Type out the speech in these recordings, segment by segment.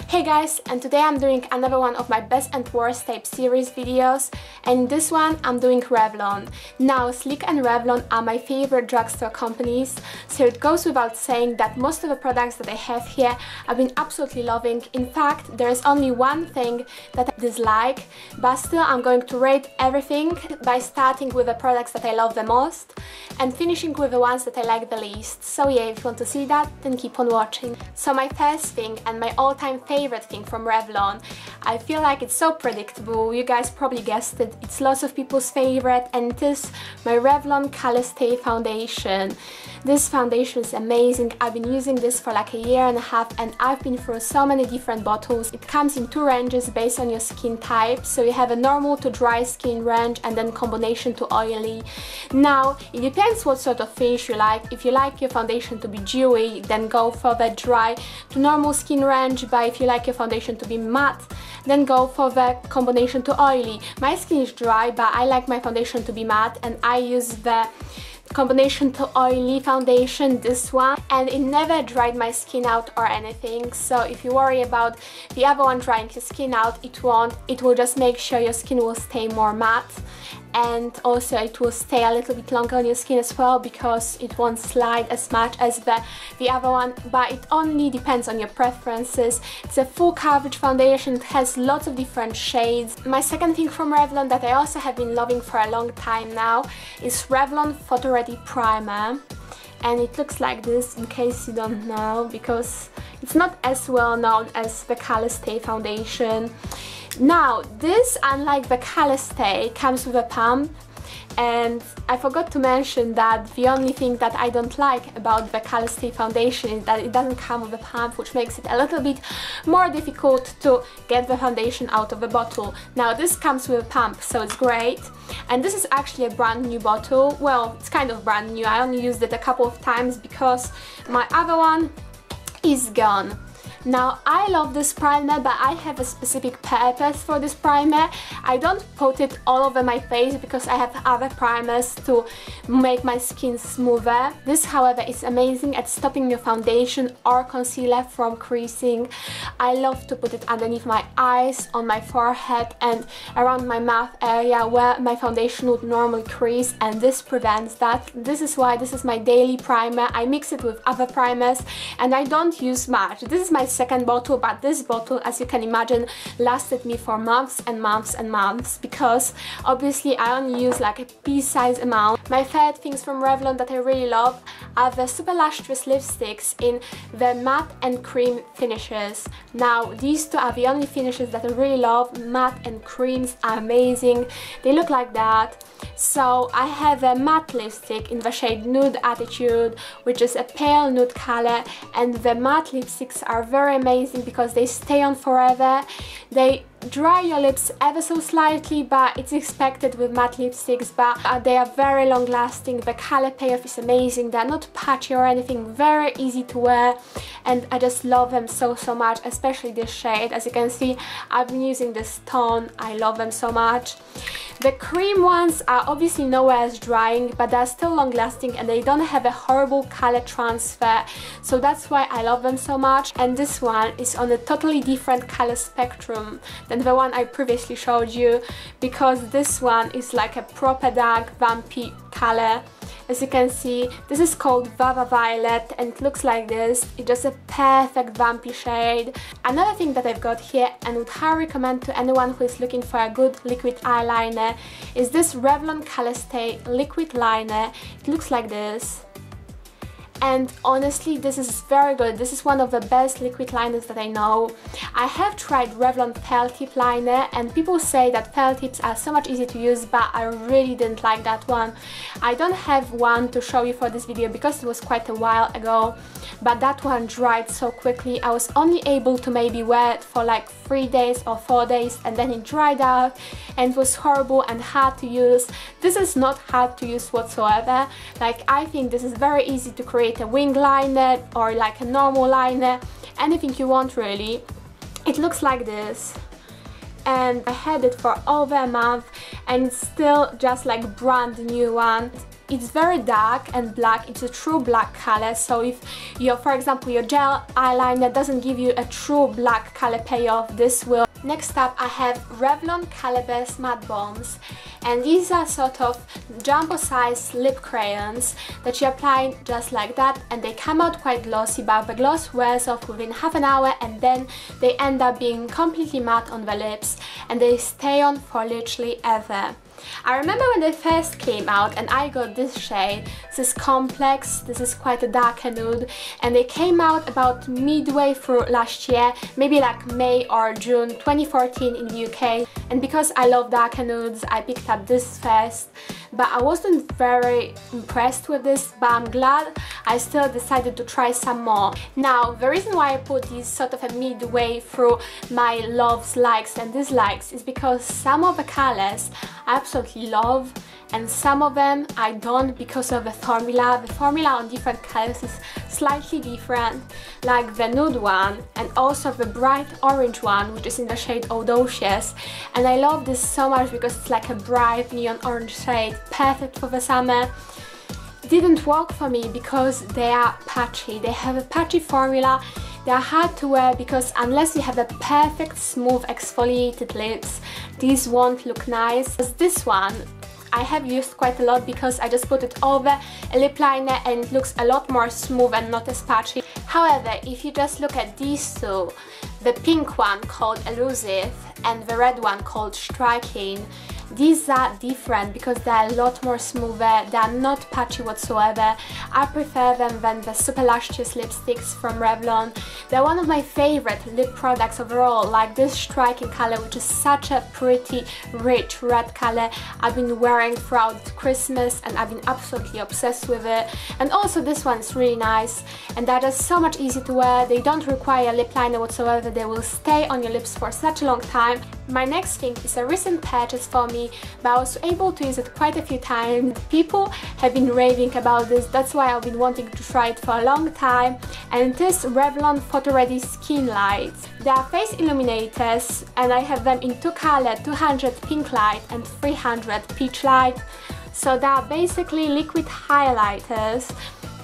Hey guys, and today I'm doing another one of my best and worst tape series videos, and in this one I'm doing Revlon. Now, Sleek and Revlon are my favorite drugstore companies, so it goes without saying that most of the products that I have here I've been absolutely loving. In fact, there is only one thing that I dislike, but still I'm going to rate everything by starting with the products that I love the most and finishing with the ones that I like the least. So yeah, if you want to see that, then keep on watching. So my first thing and my all-time favorite thing from Revlon, I feel like it's so predictable, you guys probably guessed it, it's lots of people's favorite, and it is my Revlon ColorStay foundation. This foundation is amazing. I've been using this for like a year and a half and I've been through so many different bottles. It comes in two ranges based on your skin type, so you have a normal to dry skin range and then combination to oily. Now, it depends what sort of finish you like. If you like your foundation to be dewy, then go for the dry to normal skin range, but if you like your foundation to be matte, then go for the combination to oily. My skin is dry, but I like my foundation to be matte and I use the combination to oily foundation, this one, and it never dried my skin out or anything. So if you worry about the other one drying your skin out, it won't. It will just make sure your skin will stay more matte, and also it will stay a little bit longer on your skin as well because it won't slide as much as the other one, but it only depends on your preferences. It's a full coverage foundation, it has lots of different shades. My second thing from Revlon that I also have been loving for a long time now is Revlon Photoready primer, and it looks like this in case you don't know, because it's not as well known as the ColorStay foundation. Now, this, unlike the ColorStay, comes with a pump, and I forgot to mention that the only thing that I don't like about the ColorStay foundation is that it doesn't come with a pump, which makes it a little bit more difficult to get the foundation out of the bottle. Now, this comes with a pump, so it's great, and this is actually a brand new bottle. Well, it's kind of brand new, I only used it a couple of times because my other one is gone. Now, I love this primer, but I have a specific purpose for this primer. I don't put it all over my face because I have other primers to make my skin smoother. This, however, is amazing at stopping your foundation or concealer from creasing. I love to put it underneath my eyes, on my forehead and around my mouth area where my foundation would normally crease, and this prevents that. This is why this is my daily primer. I mix it with other primers and I don't use much. This is my second bottle, but this bottle, as you can imagine, lasted me for months and months and months because obviously I only use like a pea-size amount. My third things from Revlon that I really love are the super lustrous lipsticks in the matte and cream finishes. Now, these two are the only finishes that I really love. Matte and creams are amazing, they look like that. So I have a matte lipstick in the shade Nude Attitude, which is a pale nude color, and the matte lipsticks are very amazing because they stay on forever. They dry your lips ever so slightly, but it's expected with matte lipsticks, but they are very long lasting. The color payoff is amazing, they're not patchy or anything, very easy to wear, and I just love them so much, especially this shade. As you can see, I've been using this tone, I love them so much. The cream ones are obviously nowhere as drying, but they're still long lasting and they don't have a horrible color transfer, so that's why I love them so much. And this one is on a totally different color spectrum than the one I previously showed you, because this one is like a proper dark vampy color. As you can see, this is called Vava Violet and it looks like this. It's just a perfect vampy shade. Another thing that I've got here and would highly recommend to anyone who is looking for a good liquid eyeliner is this Revlon ColorStay liquid liner. It looks like this. And honestly, this is very good. This is one of the best liquid liners that I know. I have tried Revlon Pearl Tip liner and people say that pearl tips are so much easier to use, but I really didn't like that one. I don't have one to show you for this video because it was quite a while ago, but that one dried so quickly. I was only able to maybe wear it for like 3 days or 4 days and then it dried out and it was horrible and hard to use. This is not hard to use whatsoever. Like, I think this is very easy to create a wing liner or like a normal liner, anything you want really. It looks like this, and I had it for over a month and it's still just like brand new one. it's very dark and black. It's a true black color, so if your, for example, your gel eyeliner doesn't give you a true black color payoff, this will. Next up, I have Revlon ColorBurst Matte Balms, and these are sort of jumbo size lip crayons that you apply just like that, and they come out quite glossy, but the gloss wears off within half an hour, and then they end up being completely matte on the lips, and they stay on for literally ever. I remember when they first came out and I got this shade. This is Complex, this is quite a darker nude, and they came out about midway through last year, maybe like May or June 2014 in the UK, and because I love darker nudes I picked up this first, but I wasn't very impressed with this, but I'm glad I still decided to try some more. Now, the reason why I put these sort of a midway through my loves, likes and dislikes is because some of the colors I absolutely love and some of them I don't because of the formula. The formula on different colors is slightly different, like the nude one and also the bright orange one, which is in the shade Audacious, and I love this so much because it's like a bright neon orange shade, perfect for the summer. Didn't work for me because they are patchy. They have a patchy formula. They are hard to wear because unless you have a perfect smooth exfoliated lips, these won't look nice. This one I have used quite a lot because I just put it over a lip liner and it looks a lot more smooth and not as patchy. However, if you just look at these two, the pink one called Elusive and the red one called Striking, these are different because they're a lot more smoother, they're not patchy whatsoever. I prefer them than the Super Lustrous lipsticks from Revlon. They're one of my favorite lip products overall, like this Striking color, which is such a pretty rich red color. I've been wearing throughout Christmas and I've been absolutely obsessed with it. And also this one is really nice and they're just so much easy to wear. They don't require lip liner whatsoever, they will stay on your lips for such a long time. My next thing is a recent purchase for me, but I was able to use it quite a few times. People have been raving about this, that's why I've been wanting to try it for a long time, and it is Revlon Photoready Skinlights. They are face illuminators and I have them in two colors, 200 Pink Light and 300 Peach Light. So they are basically liquid highlighters.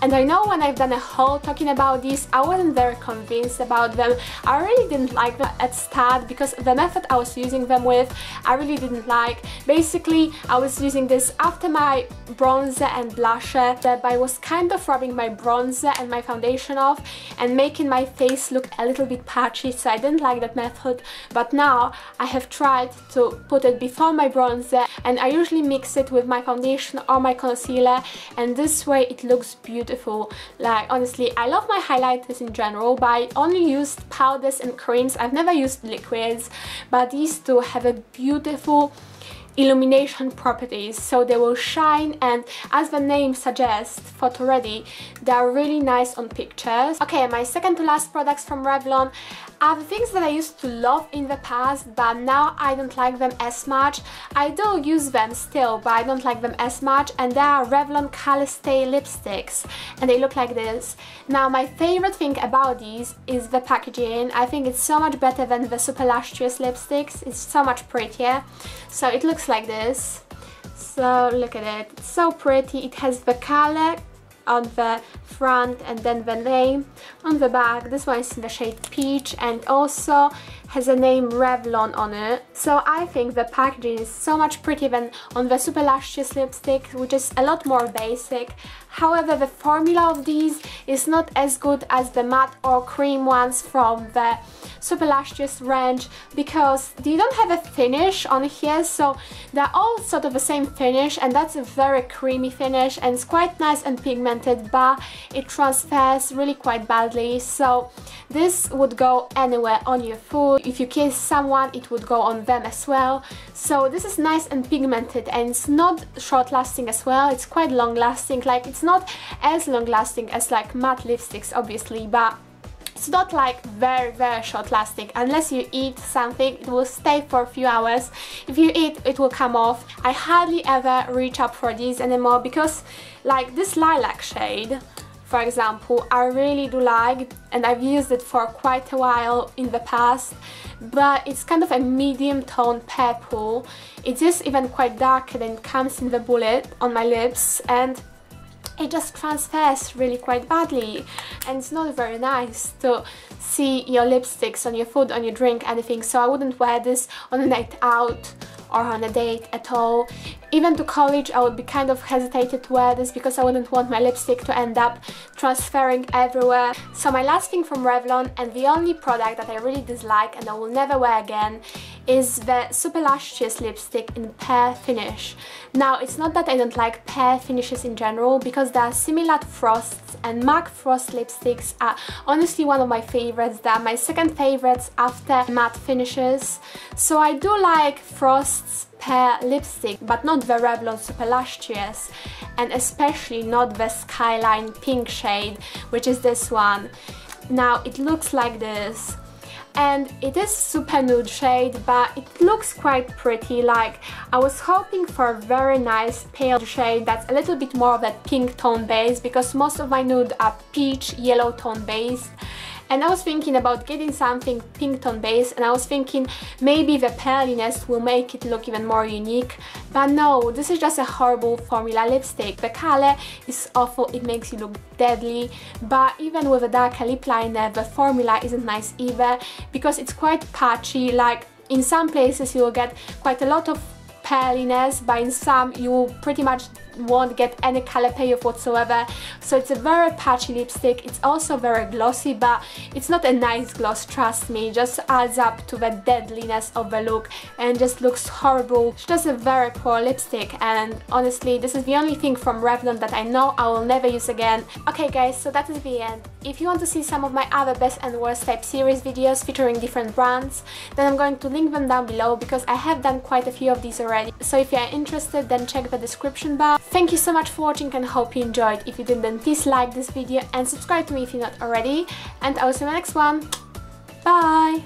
And I know when I've done a haul talking about these, I wasn't very convinced about them. I really didn't like them at start because the method I was using them with, I really didn't like. Basically, I was using this after my bronzer and blusher, but I was kind of rubbing my bronzer and my foundation off and making my face look a little bit patchy, so I didn't like that method. But now I have tried to put it before my bronzer and I usually mix it with my foundation or my concealer, and this way it looks beautiful. Like, honestly, I love my highlighters in general, but I only used powders and creams. I've never used liquids, but these two have a beautiful illumination properties, so they will shine, and as the name suggests, Photoready, they are really nice on pictures. Okay, my second to last products from Revlon are the things that I used to love in the past, but now I don't like them as much. I do use them still, but I don't like them as much, and they are Revlon ColorStay lipsticks, and they look like this. Now, my favorite thing about these is the packaging. I think it's so much better than the Super Lustrous lipsticks. It's so much prettier. So it looks like this. So look at it, it's so pretty. It has the color on the front and then the name on the back. This one is in the shade Peach and also has a name Revlon on it. So I think the packaging is so much prettier than on the Super Lustrous lipstick, which is a lot more basic. However, the formula of these is not as good as the matte or cream ones from the Super Lustrous range because they don't have a finish on here, so they're all sort of the same finish, and that's a very creamy finish and it's quite nice and pigmented, but it transfers really quite badly. So this would go anywhere on your food. If you kiss someone, it would go on them as well. So this is nice and pigmented, and it's not short lasting as well. It's quite long lasting. Like, it's not as long lasting as like matte lipsticks obviously, but it's not like very short lasting. Unless you eat something, it will stay for a few hours. If you eat, it will come off. I hardly ever reach up for these anymore because like this lilac shade for example, I really do like, and I've used it for quite a while in the past, but it's kind of a medium tone purple. It is even quite darker than it comes in the bullet on my lips, and it just transfers really quite badly, and it's not very nice to see your lipsticks on your food, on your drink, anything, so I wouldn't wear this on a night out or on a date at all. Even to college I would be kind of hesitated to wear this because I wouldn't want my lipstick to end up transferring everywhere. So my last thing from Revlon, and the only product that I really dislike and I will never wear again, is the Super Lustrous lipstick in Pear Finish. Now, it's not that I don't like pear finishes in general, because they are similar to Frost's, and MAC Frost lipsticks are honestly one of my favorites. They are my second favorites after matte finishes. So I do like Frost's pear lipstick, but not the Revlon Super Lustrous, and especially not the Skyline pink shade, which is this one. Now, it looks like this, and it is super nude shade, but it looks quite pretty. Like, I was hoping for a very nice pale shade that's a little bit more of that pink tone base, because most of my nude are peach yellow tone based. And I was thinking about getting something pink tone based, and I was thinking maybe the pearliness will make it look even more unique, but no, this is just a horrible formula lipstick. The color is awful, it makes you look deadly, but even with a darker lip liner the formula isn't nice either, because it's quite patchy. Like, in some places you will get quite a lot of pearliness, but in some you pretty much won't get any color payoff whatsoever. So it's a very patchy lipstick. It's also very glossy, but it's not a nice gloss, trust me. It just adds up to the deadliness of the look and just looks horrible. It's just a very poor lipstick, and honestly this is the only thing from Revlon that I know I will never use again. Okay guys, so that is the end. If you want to see some of my other best and worst type series videos featuring different brands, then I'm going to link them down below, because I have done quite a few of these already. So if you are interested, then check the description bar. Thank you so much for watching, and hope you enjoyed. If you did, then please like this video and subscribe to me if you're not already, and I will see you in the next one. Bye!